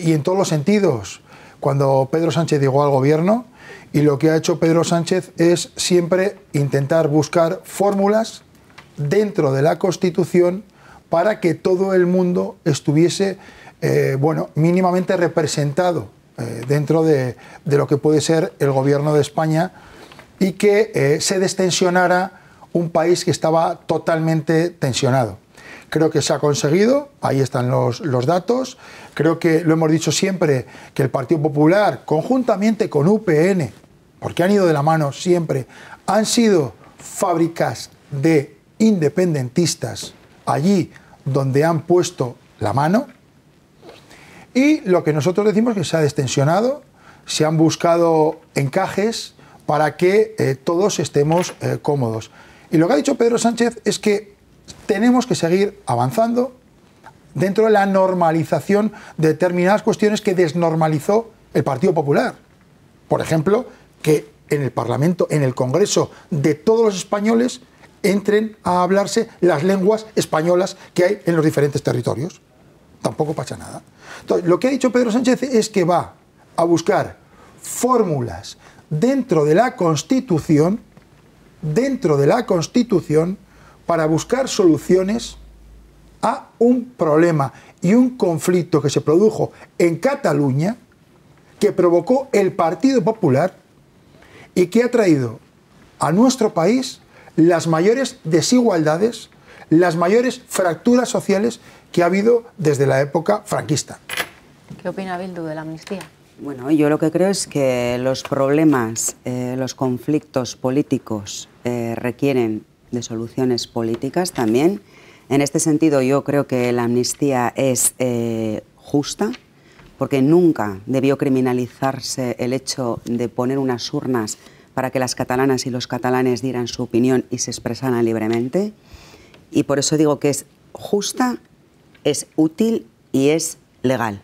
y en todos los sentidos. Cuando Pedro Sánchez llegó al gobierno, y lo que ha hecho Pedro Sánchez es siempre intentar buscar fórmulas dentro de la Constitución para que todo el mundo estuviese bueno, mínimamente representado dentro de lo que puede ser el gobierno de España, y que se destensionara un país que estaba totalmente tensionado. Creo que se ha conseguido, ahí están los datos. Creo que lo hemos dicho siempre, que el Partido Popular, conjuntamente con UPN, porque han ido de la mano siempre, han sido fábricas de independentistas allí donde han puesto la mano. Y lo que nosotros decimos es que se ha destensionado, se han buscado encajes para que todos estemos cómodos. Y lo que ha dicho Pedro Sánchez es que tenemos que seguir avanzando dentro de la normalización de determinadas cuestiones que desnormalizó el Partido Popular. Por ejemplo, que en el Parlamento, en el Congreso de todos los españoles, entren a hablarse las lenguas españolas que hay en los diferentes territorios. Tampoco pasa nada. Entonces, lo que ha dicho Pedro Sánchez es que va a buscar fórmulas dentro de la Constitución, para buscar soluciones a un problema y un conflicto que se produjo en Cataluña, que provocó el Partido Popular y que ha traído a nuestro país las mayores desigualdades, las mayores fracturas sociales que ha habido desde la época franquista. ¿Qué opina Bildu de la amnistía? Bueno, yo lo que creo es que los problemas, los conflictos políticos requieren de soluciones políticas también. En este sentido, yo creo que la amnistía es justa, porque nunca debió criminalizarse el hecho de poner unas urnas para que las catalanas y los catalanes dieran su opinión y se expresaran libremente. Y por eso digo que es justa, es útil y es legal.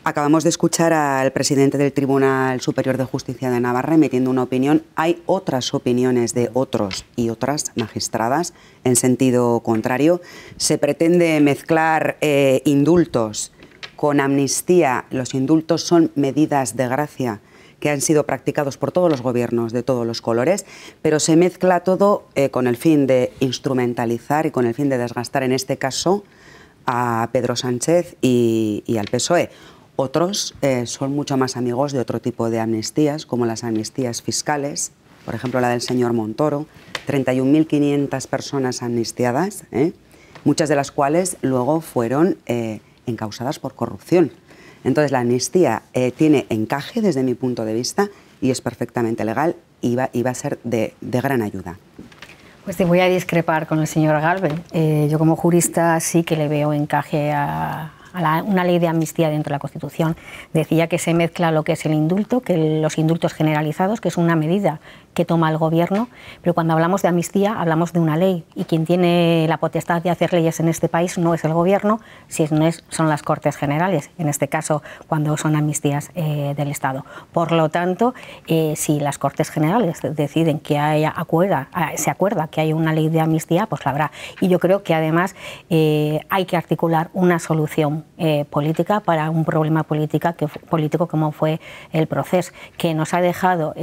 Acabamos de escuchar al presidente del Tribunal Superior de Justicia de Navarra emitiendo una opinión. Hay otras opiniones de otros y otras magistradas en sentido contrario. Se pretende mezclar indultos con amnistía. Los indultos son medidas de gracia que han sido practicados por todos los gobiernos de todos los colores, pero se mezcla todo con el fin de instrumentalizar y con el fin de desgastar, en este caso, a Pedro Sánchez y al PSOE. Otros son mucho más amigos de otro tipo de amnistías, como las amnistías fiscales, por ejemplo la del señor Montoro, 31.500 personas amnistiadas, muchas de las cuales luego fueron encausadas por corrupción. Entonces la amnistía tiene encaje desde mi punto de vista y es perfectamente legal y va a ser de gran ayuda. Pues te voy a discrepar con el señor Galvez. Yo como jurista sí que le veo encaje a una ley de amnistía dentro de la Constitución. Decía que se mezcla lo que es el indulto, que los indultos generalizados, que es una medida que toma el Gobierno, pero cuando hablamos de amnistía hablamos de una ley y quien tiene la potestad de hacer leyes en este país no es el Gobierno, son las Cortes Generales, en este caso cuando son amnistías del Estado. Por lo tanto, si las Cortes Generales deciden que se acuerda que hay una ley de amnistía, pues la habrá. Y yo creo que además hay que articular una solución política para un problema político como fue el proceso, que nos ha dejado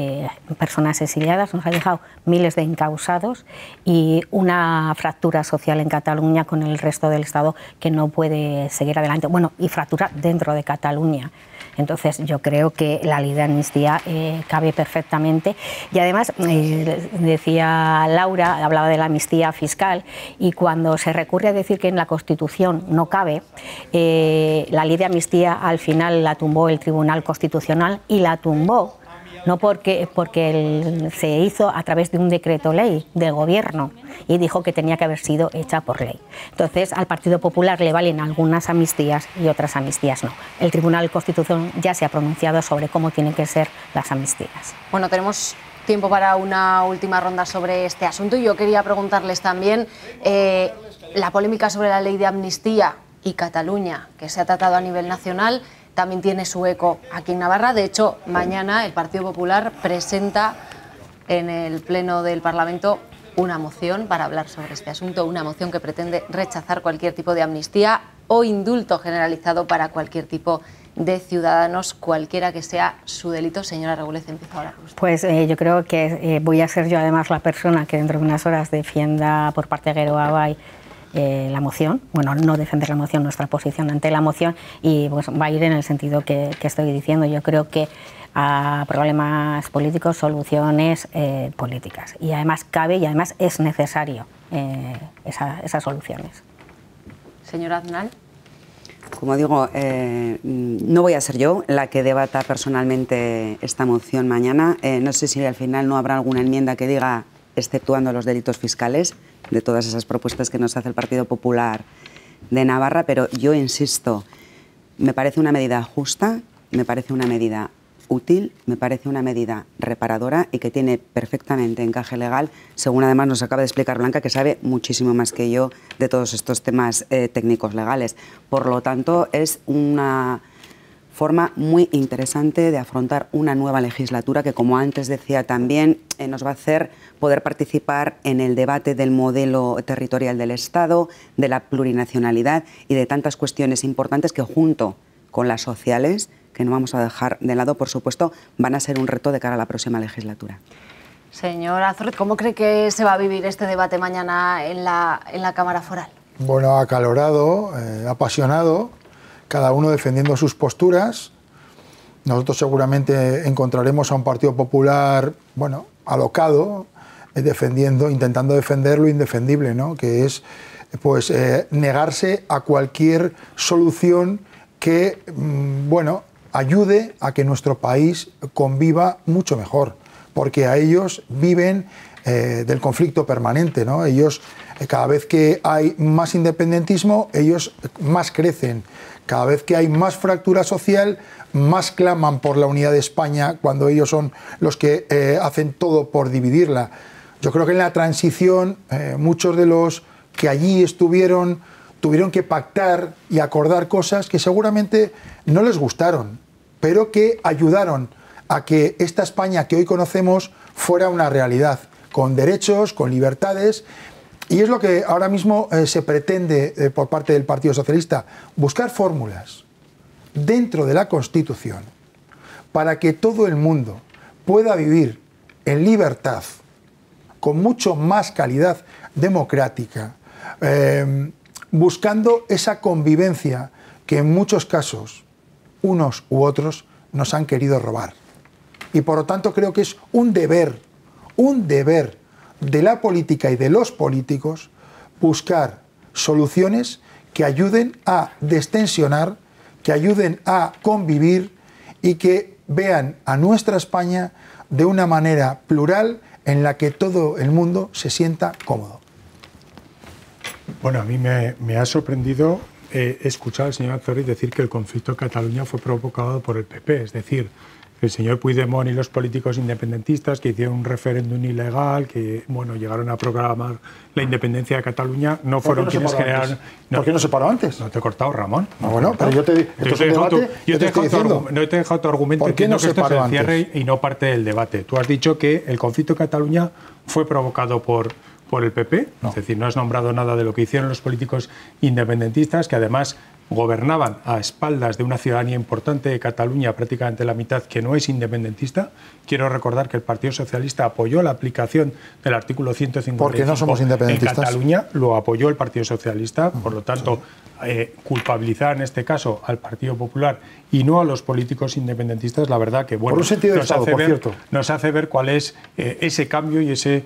personas exiliadas, nos ha dejado miles de encausados y una fractura social en Cataluña con el resto del Estado que no puede seguir adelante. Bueno, y fractura dentro de Cataluña. Entonces yo creo que la ley de amnistía cabe perfectamente y además decía Laura, hablaba de la amnistía fiscal y cuando se recurre a decir que en la Constitución no cabe, la ley de amnistía al final la tumbó el Tribunal Constitucional y la tumbó no porque se hizo a través de un decreto ley del Gobierno y dijo que tenía que haber sido hecha por ley. Entonces al Partido Popular le valen algunas amnistías y otras amnistías no. El Tribunal Constitucional ya se ha pronunciado sobre cómo tienen que ser las amnistías. Bueno, tenemos tiempo para una última ronda sobre este asunto y yo quería preguntarles también la polémica sobre la ley de amnistía y Cataluña, que se ha tratado a nivel nacional, también tiene su eco aquí en Navarra. De hecho, mañana el Partido Popular presenta en el Pleno del Parlamento una moción para hablar sobre este asunto, una moción que pretende rechazar cualquier tipo de amnistía o indulto generalizado para cualquier tipo de ciudadanos, cualquiera que sea su delito. Señora Regulet, empiezo ahora. Pues yo creo que voy a ser yo además la persona que dentro de unas horas defienda por parte de Guero Abay la moción, bueno, no defender la moción, nuestra posición ante la moción, y pues va a ir en el sentido que estoy diciendo. Yo creo que a problemas políticos, soluciones políticas. Y además cabe y además es necesario esas soluciones. Señora Aznar. Como digo, no voy a ser yo la que debata personalmente esta moción mañana. No sé si al final no habrá alguna enmienda que diga, exceptuando los delitos fiscales, de todas esas propuestas que nos hace el Partido Popular de Navarra, pero yo insisto, me parece una medida justa, me parece una medida útil, me parece una medida reparadora y que tiene perfectamente encaje legal, según además nos acaba de explicar Blanca, que sabe muchísimo más que yo de todos estos temas técnicos legales. Por lo tanto, es una forma muy interesante de afrontar una nueva legislatura que, como antes decía también, nos va a hacer poder participar en el debate del modelo territorial del Estado, de la plurinacionalidad y de tantas cuestiones importantes que, junto con las sociales, que no vamos a dejar de lado, por supuesto, van a ser un reto de cara a la próxima legislatura. Señor Azorrit, ¿cómo cree que se va a vivir este debate mañana en la Cámara Foral? Bueno, acalorado, apasionado, cada uno defendiendo sus posturas. Nosotros seguramente encontraremos a un Partido Popular, bueno, alocado, intentando defender lo indefendible, ¿no? Que es pues negarse a cualquier solución que, bueno, ayude a que nuestro país conviva mucho mejor, porque a ellos viven del conflicto permanente, ¿no? Ellos, cada vez que hay más independentismo, ellos más crecen. Cada vez que hay más fractura social, más claman por la unidad de España, cuando ellos son los que hacen todo por dividirla. Yo creo que en la transición muchos de los que allí estuvieron tuvieron que pactar y acordar cosas que seguramente no les gustaron, pero que ayudaron a que esta España que hoy conocemos fuera una realidad, con derechos, con libertades. Y es lo que ahora mismo se pretende por parte del Partido Socialista, buscar fórmulas dentro de la Constitución para que todo el mundo pueda vivir en libertad, con mucho más calidad democrática, buscando esa convivencia que en muchos casos unos u otros nos han querido robar. Y por lo tanto creo que es un deber de la política y de los políticos buscar soluciones que ayuden a destensionar, que ayuden a convivir y que vean a nuestra España de una manera plural en la que todo el mundo se sienta cómodo. Bueno, a mí me ha sorprendido escuchar al señor Azorrit decir que el conflicto en Cataluña fue provocado por el PP, es decir, el señor Puigdemont y los políticos independentistas que hicieron un referéndum ilegal, que bueno, llegaron a proclamar la independencia de Cataluña, no fueron quienes crearon... ¿Por qué no se paró antes? No te he cortado, Ramón. No, bueno, pero yo te he dejado tu argumento. ¿Por qué no se paró antes? Cierre y no parte del debate. Tú has dicho que el conflicto en Cataluña fue provocado por el PP, no. Es decir, no has nombrado nada de lo que hicieron los políticos independentistas, que además gobernaban a espaldas de una ciudadanía importante de Cataluña, prácticamente la mitad que no es independentista. Quiero recordar que el Partido Socialista apoyó la aplicación del artículo 155 porque no somos independentistas. En Cataluña, lo apoyó el Partido Socialista, por lo tanto, culpabilizar en este caso al Partido Popular y no a los políticos independentistas, la verdad que bueno, por un sentido de Estado, por cierto, nos hace ver cuál es ese cambio y ese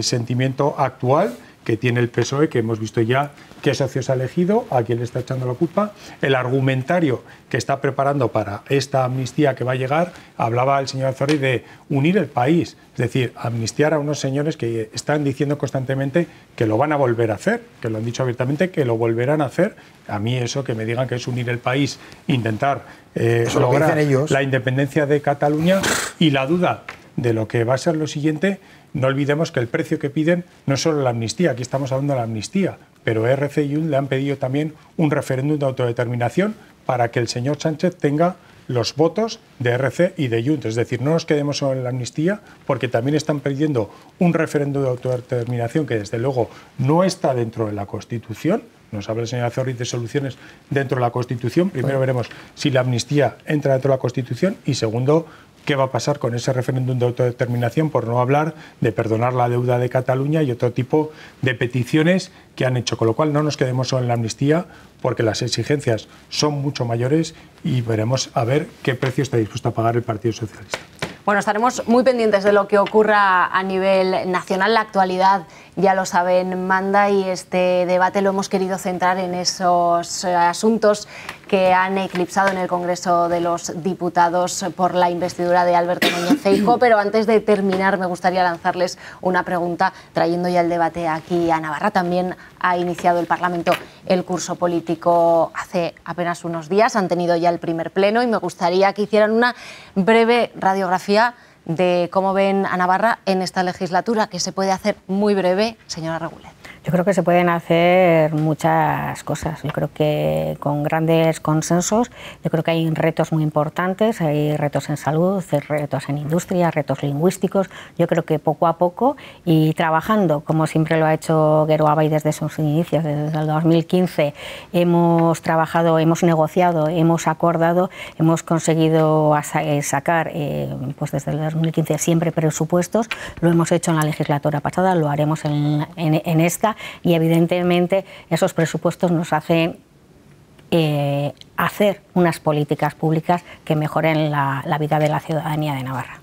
sentimiento actual que tiene el PSOE, que hemos visto ya qué socios ha elegido, a quién le está echando la culpa, el argumentario que está preparando para esta amnistía que va a llegar. Hablaba el señor Azorrit de unir el país, es decir, amnistiar a unos señores que están diciendo constantemente que lo van a volver a hacer, que lo han dicho abiertamente, que lo volverán a hacer. A mí eso, que me digan que es unir el país, intentar lograr la independencia de Cataluña, y la duda de lo que va a ser lo siguiente. No olvidemos que el precio que piden no es solo la amnistía, aquí estamos hablando de la amnistía, pero RC y Junts le han pedido también un referéndum de autodeterminación para que el señor Sánchez tenga los votos de RC y de Junts. Es decir, no nos quedemos solo en la amnistía, porque también están pidiendo un referéndum de autodeterminación que desde luego no está dentro de la Constitución. Nos habla el señor Azorrit de soluciones dentro de la Constitución. Primero veremos si la amnistía entra dentro de la Constitución y segundo, qué va a pasar con ese referéndum de autodeterminación, por no hablar de perdonar la deuda de Cataluña y otro tipo de peticiones que han hecho. Con lo cual no nos quedemos solo en la amnistía, porque las exigencias son mucho mayores y veremos a ver qué precio está dispuesto a pagar el Partido Socialista. Bueno, estaremos muy pendientes de lo que ocurra a nivel nacional. La actualidad, ya lo saben, manda, y este debate lo hemos querido centrar en esos asuntos que han eclipsado en el Congreso de los Diputados por la investidura de Alberto Núñez Feijóo. Pero antes de terminar, me gustaría lanzarles una pregunta, trayendo ya el debate aquí a Navarra. También ha iniciado el Parlamento el curso político hace apenas unos días. Han tenido ya el primer pleno y me gustaría que hicieran una breve radiografía de cómo ven a Navarra en esta legislatura, que se puede hacer muy breve, señora Regulet. Yo creo que se pueden hacer muchas cosas. Yo creo que con grandes consensos, yo creo que hay retos muy importantes, hay retos en salud, hay retos en industria, retos lingüísticos. Yo creo que poco a poco y trabajando, como siempre lo ha hecho Geroa Bai desde sus inicios, desde el 2015, hemos trabajado, hemos negociado, hemos acordado, hemos conseguido sacar, pues desde el 2015 siempre presupuestos. Lo hemos hecho en la legislatura pasada, lo haremos en esta. Y evidentemente esos presupuestos nos hacen hacer unas políticas públicas que mejoren la vida de la ciudadanía de Navarra.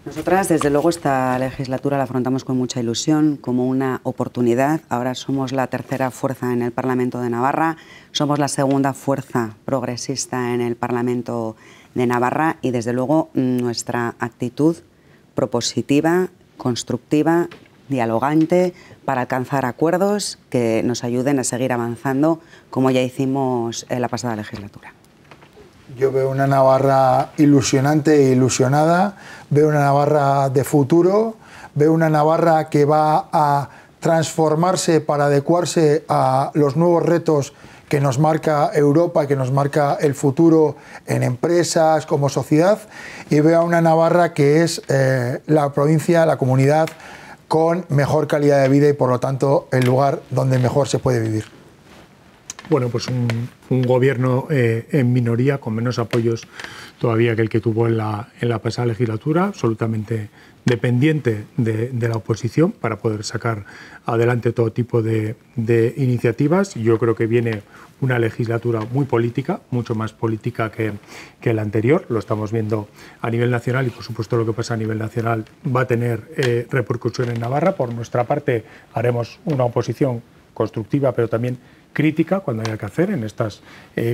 Nosotras, desde luego, esta legislatura la afrontamos con mucha ilusión, como una oportunidad. Ahora somos la tercera fuerza en el Parlamento de Navarra, somos la segunda fuerza progresista en el Parlamento de Navarra y, desde luego, nuestra actitud propositiva, constructiva, dialogante, para alcanzar acuerdos que nos ayuden a seguir avanzando, como ya hicimos en la pasada legislatura. Yo veo una Navarra ilusionante e ilusionada, veo una Navarra de futuro, veo una Navarra que va a transformarse para adecuarse a los nuevos retos que nos marca Europa, que nos marca el futuro en empresas, como sociedad, y veo a una Navarra que es la provincia, la comunidad con mejor calidad de vida y, por lo tanto, el lugar donde mejor se puede vivir. Bueno, pues un gobierno en minoría, con menos apoyos todavía que el que tuvo en la pasada legislatura, absolutamente dependiente de la oposición para poder sacar adelante todo tipo de iniciativas. Yo creo que viene una legislatura muy política, mucho más política que la anterior. Lo estamos viendo a nivel nacional y, por supuesto, lo que pasa a nivel nacional va a tener repercusión en Navarra. Por nuestra parte, haremos una oposición constructiva, pero también crítica cuando haya que hacer. En estas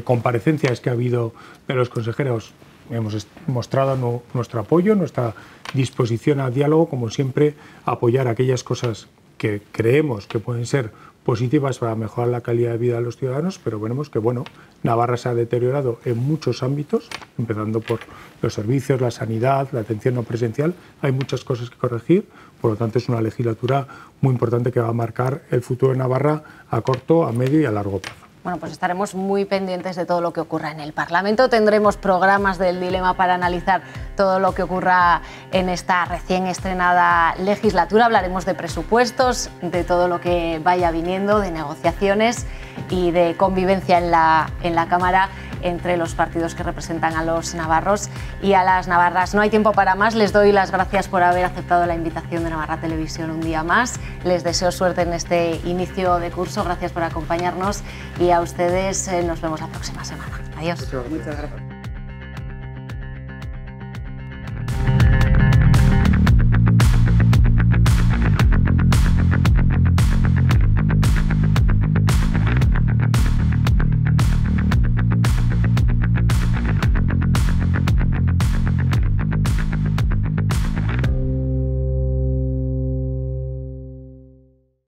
comparecencias que ha habido de los consejeros hemos mostrado nuestro apoyo, nuestra disposición al diálogo, como siempre, apoyar aquellas cosas que creemos que pueden ser positivas para mejorar la calidad de vida de los ciudadanos, pero veremos que, bueno, Navarra se ha deteriorado en muchos ámbitos, empezando por los servicios, la sanidad, la atención no presencial. Hay muchas cosas que corregir, por lo tanto es una legislatura muy importante que va a marcar el futuro de Navarra a corto, a medio y a largo plazo. Bueno, pues estaremos muy pendientes de todo lo que ocurra en el Parlamento. Tendremos programas del Dilema para analizar todo lo que ocurra en esta recién estrenada legislatura. Hablaremos de presupuestos, de todo lo que vaya viniendo, de negociaciones y de convivencia en la Cámara entre los partidos que representan a los navarros y a las navarras. No hay tiempo para más. Les doy las gracias por haber aceptado la invitación de Navarra Televisión un día más. Les deseo suerte en este inicio de curso. Gracias por acompañarnos y a ustedes nos vemos la próxima semana. Adiós. Muchas gracias.